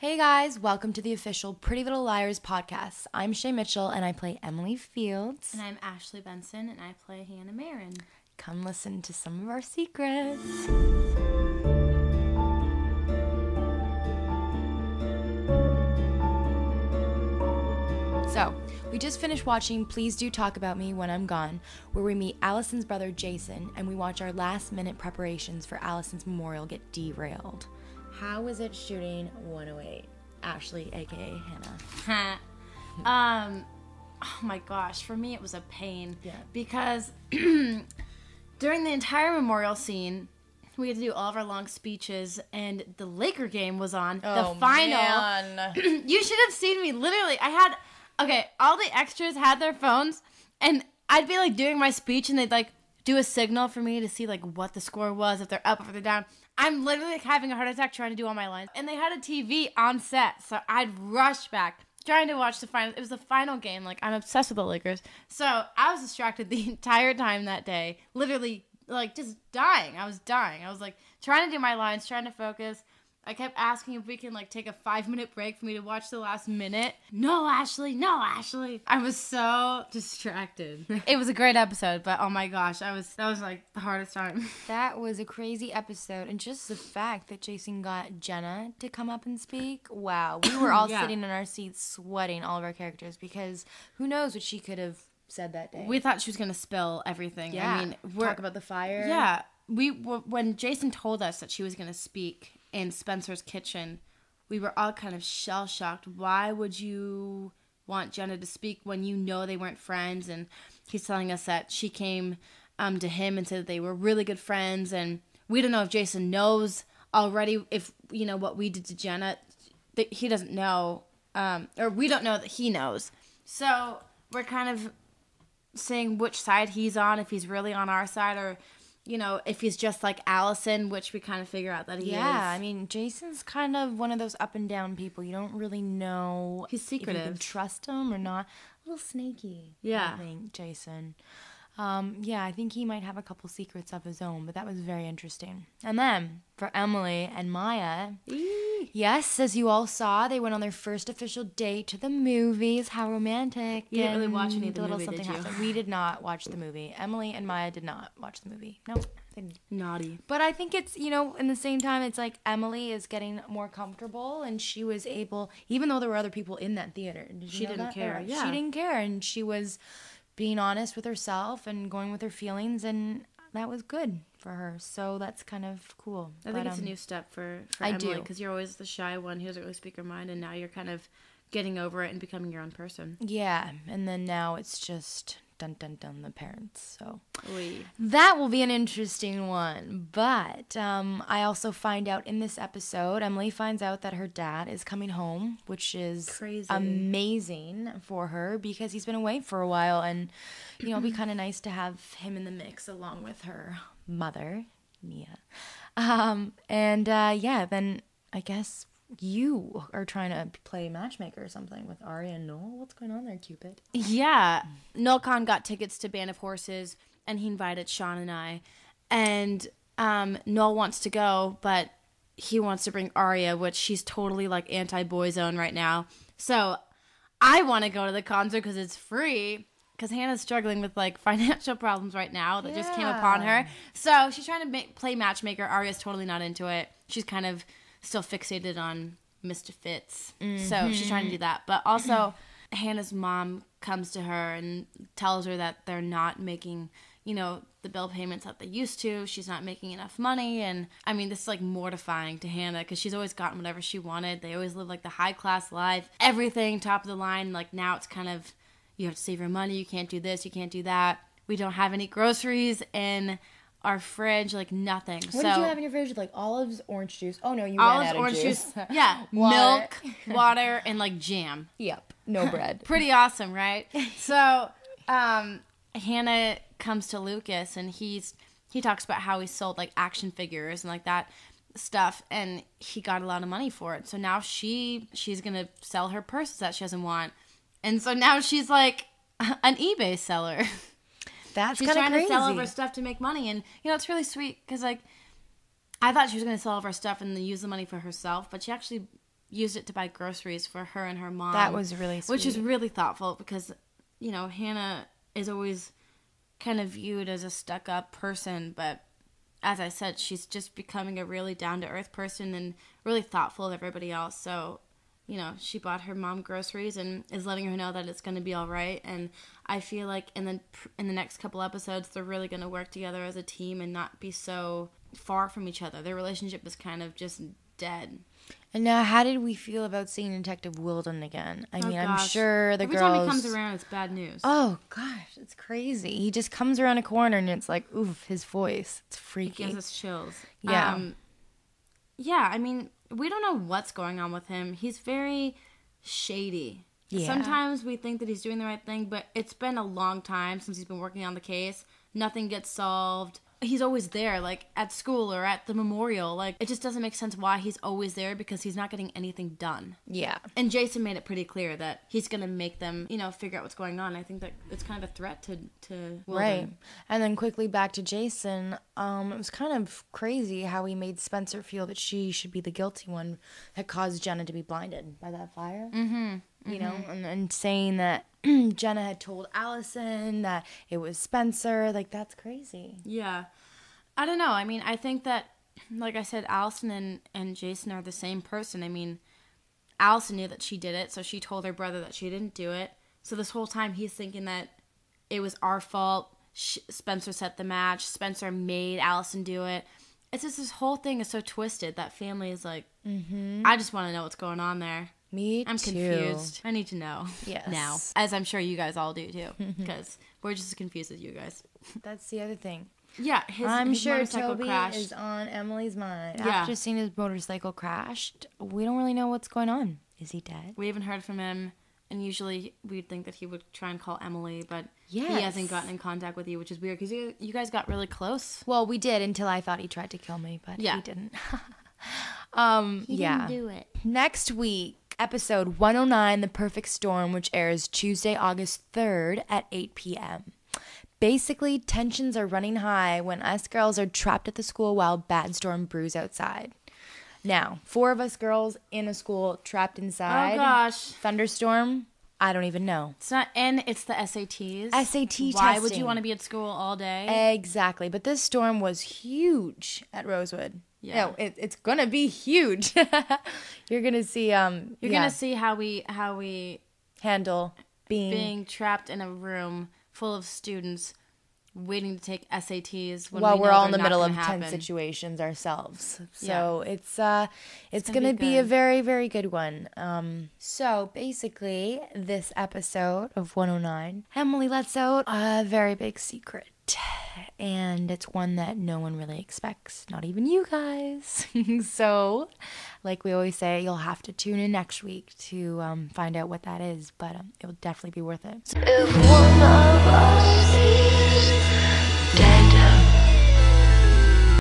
Hey guys, welcome to the official Pretty Little Liars podcast. I'm Shay Mitchell and I play Emily Fields. And I'm Ashley Benson and I play Hannah Marin. Come listen to some of our secrets. So, we just finished watching Please Do Talk About Me When I'm Gone, where we meet Allison's brother Jason and we watch our last minute preparations for Allison's memorial get derailed. How was it shooting 108? Ashley, aka Hannah. Oh my gosh, for me it was a pain. Yeah. Because during the entire memorial scene, we had to do all of our long speeches and the Laker game was on. Oh, the final. Man. You should have seen me. Literally, all the extras had their phones and I'd be like doing my speech and they'd like do a signal for me to see like what the score was, if they're up, if they're down. I'm literally like having a heart attack trying to do all my lines. And they had a TV on set, so I'd rush back trying to watch the final. It was the final game. Like, I'm obsessed with the Lakers. So I was distracted the entire time that day. Literally, like, just dying. I was dying. I was like trying to do my lines, trying to focus. I kept asking if we can, like, take a 5-minute break for me to watch the last minute. No, Ashley. No, Ashley. I was so distracted. It was a great episode, but oh my gosh, that was, like, the hardest time. That was a crazy episode. And just the fact that Jason got Jenna to come up and speak, wow. We were all Yeah. sitting in our seats sweating, all of our characters, because who knows what she could have said that day. We thought she was going to spill everything. Yeah. I mean, talk about the fire. Yeah. When Jason told us that she was going to speak in Spencer's kitchen, we were all kind of shell-shocked. Why would you want Jenna to speak when you know they weren't friends? And he's telling us that she came to him and said that they were really good friends. And we don't know if Jason knows already if, you know, what we did to Jenna. He doesn't know, or we don't know that he knows. So we're kind of saying which side he's on, if he's really on our side, or you know, if he's just like Allison, which we kind of figure out that he is. Yeah, I mean, Jason's kind of one of those up and down people. You don't really know He's secretive. if you can trust him or not. A little snaky, Yeah. I think, Jason. Yeah, I think he might have a couple secrets of his own, but that was very interesting. And then, for Emily and Maya, yes, as you all saw, they went on their first official date to the movies. How romantic. You didn't really watch any of the little movie, did something you? happened. We did not watch the movie. Emily and Maya did not watch the movie. No, they didn't. Naughty. But I think it's, you know, in the same time, it's like Emily is getting more comfortable and she was able, even though there were other people in that theater. She didn't care, yeah. She didn't care and she was being honest with herself and going with her feelings, and that was good for her. So that's kind of cool. I think it's a new step for I Emily, do. because you're always the shy one who doesn't really speak her mind, and now you're kind of getting over it and becoming your own person. Yeah, and then now it's just dun dun dun the parents. So Oui. that will be an interesting one. But I also find out in this episode, Emily finds out that her dad is coming home, which is Crazy. amazing for her because he's been away for a while, and you know, it'd be kind of nice to have him in the mix along with her mother, Mia. Yeah, then I guess you are trying to play matchmaker or something with Arya and Noel. What's going on there, Cupid? Yeah. Noel Khan got tickets to Band of Horses, and he invited Sean and I. And Noel wants to go, but he wants to bring Arya, which she's totally like anti-boyzone right now. So I want to go to the concert because it's free. Because Hannah's struggling with like financial problems right now that just came upon her. So she's trying to play matchmaker. Arya's totally not into it. She's kind of still fixated on Mr. Fitz. So she's trying to do that. But also, Hannah's mom comes to her and tells her that they're not making, you know, the bill payments that they used to. She's not making enough money. And, I mean, this is, like, mortifying to Hannah because she's always gotten whatever she wanted. They always live, like, the high-class life. Everything top of the line. Like, now it's kind of, you have to save your money. You can't do this. You can't do that. We don't have any groceries in our fridge, like nothing. What did you have in your fridge? Like olives, orange juice? Oh no, you olives, ran out of orange juice. Yeah, milk, water, and like jam. Yep, no bread. Pretty awesome, right? So, Hannah comes to Lucas, and he talks about how he sold like action figures and like that stuff, and he got a lot of money for it. So now she's gonna sell her purses that she doesn't want, and so now she's like an eBay seller. That's she's kind of trying crazy. to sell all of her stuff to make money, and you know it's really sweet because like I thought she was going to sell all of her stuff and then use the money for herself, but she actually used it to buy groceries for her and her mom. That was really sweet. Which is really thoughtful because, Hannah is always kind of viewed as a stuck-up person, but as I said, she's just becoming a really down-to-earth person and really thoughtful of everybody else. So, she bought her mom groceries and is letting her know that it's going to be all right. And I feel like in the next couple episodes, they're really going to work together as a team and not be so far from each other. Their relationship is kind of just dead. And now, how did we feel about seeing Detective Wilden again? I mean, I'm sure the Every girls... time he comes around, it's bad news. Oh, gosh, it's crazy. He just comes around a corner and it's like, oof, his voice. It's freaky. It gives us chills. Yeah. Yeah, I mean, we don't know what's going on with him. He's very shady. Yeah. Sometimes we think that he's doing the right thing, but it's been a long time since he's been working on the case. Nothing gets solved. He's always there, like, at school or at the memorial. Like, it just doesn't make sense why he's always there because he's not getting anything done. Yeah. And Jason made it pretty clear that he's going to make them, figure out what's going on. I think that it's kind of a threat to Wilden. Right. And then quickly back to Jason. It was kind of crazy how he made Spencer feel that she should be the guilty one that caused Jenna to be blinded by that fire. Mm-hmm. And saying that Jenna had told Allison that it was Spencer. Like, that's crazy. Yeah. I don't know. I mean, I think that, like I said, Allison and Jason are the same person. I mean, Allison knew that she did it, so she told her brother that she didn't do it. So this whole time he's thinking that it was our fault. Spencer set the match. Spencer made Allison do it. It's just this whole thing is so twisted. That family is like, I just want to know what's going on there. Me I'm too. Confused. I need to know. Yes. Now. As I'm sure you guys all do too. Because we're just as confused as you guys. That's the other thing. Yeah. I'm his sure motorcycle Toby crashed. is on Emily's mind. Yeah. After seeing his motorcycle crashed, we don't really know what's going on. Is he dead? We haven't heard from him. And usually we'd think that he would try and call Emily. But yes. He hasn't gotten in contact with you, which is weird. Because you guys got really close. Well, we did until I thought he tried to kill me. But yeah. he didn't. He didn't do it. Next week. Episode 109, The Perfect Storm, which airs Tuesday, August 3rd at 8 p.m. Basically, tensions are running high when us girls are trapped at the school while Bad Storm brews outside. Now, 4 of us girls in a school trapped inside. Oh, gosh. Thunderstorm, I don't even know. It's not, and it's the SATs. SAT testing. Why would you want to be at school all day? Exactly. But this storm was huge at Rosewood. Yeah. No, it's gonna be huge. You're gonna see. You're gonna see how we handle being trapped in a room full of students waiting to take SATs while we're all in the middle of tense situations ourselves. So yeah. it's gonna be a very, very good one. So basically, this episode of 109, Emily lets out a very big secret. And it's one that no one really expects, not even you guys. So, like we always say, you'll have to tune in next week to find out what that is, but it'll definitely be worth it. If one of us is